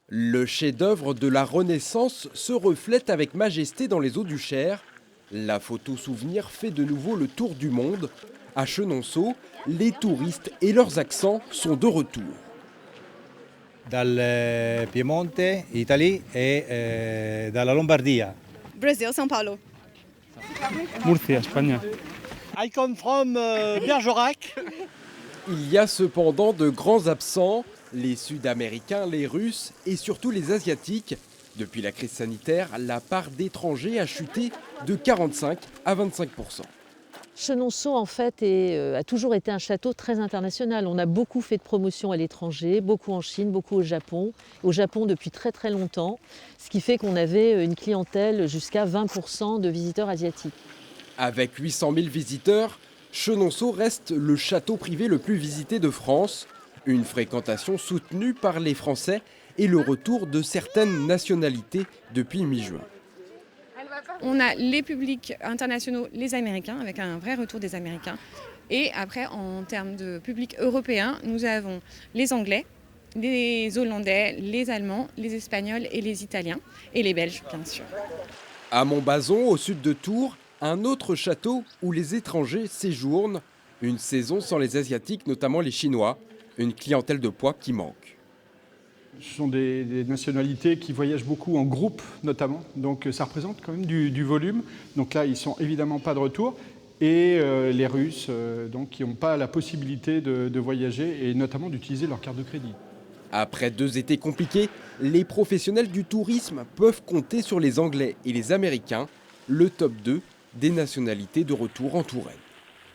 Le chef-d'œuvre de la Renaissance se reflète avec majesté dans les eaux du Cher. La photo souvenir fait de nouveau le tour du monde. À Chenonceau, les touristes et leurs accents sont de retour. Dal Piemonte, Italie e dalla Lombardia. Brazil, São Paulo. Murcia, España. I come from Bergerac. Il y a cependant de grands absents, les Sud-Américains, les Russes et surtout les Asiatiques. Depuis la crise sanitaire, la part d'étrangers a chuté de 45 à 25%. Chenonceau, en fait, a toujours été un château très international. On a beaucoup fait de promotion à l'étranger, beaucoup en Chine, beaucoup au Japon. Au Japon depuis très très longtemps, ce qui fait qu'on avait une clientèle jusqu'à 20% de visiteurs asiatiques. Avec 800 000 visiteurs, Chenonceau reste le château privé le plus visité de France. Une fréquentation soutenue par les Français et le retour de certaines nationalités depuis mi-juin. On a les publics internationaux, les Américains, avec un vrai retour des Américains. Et après, en termes de public européen, nous avons les Anglais, les Hollandais, les Allemands, les Espagnols et les Italiens. Et les Belges, bien sûr. À Montbazon, au sud de Tours, un autre château où les étrangers séjournent. Une saison sans les Asiatiques, notamment les Chinois. Une clientèle de poids qui manque. Ce sont des nationalités qui voyagent beaucoup en groupe notamment, donc ça représente quand même du volume. Donc là, ils ne sont évidemment pas de retour. Et les Russes, donc, qui n'ont pas la possibilité de voyager et notamment d'utiliser leur carte de crédit. Après 2 étés compliqués, les professionnels du tourisme peuvent compter sur les Anglais et les Américains, le top 2 des nationalités de retour en Touraine.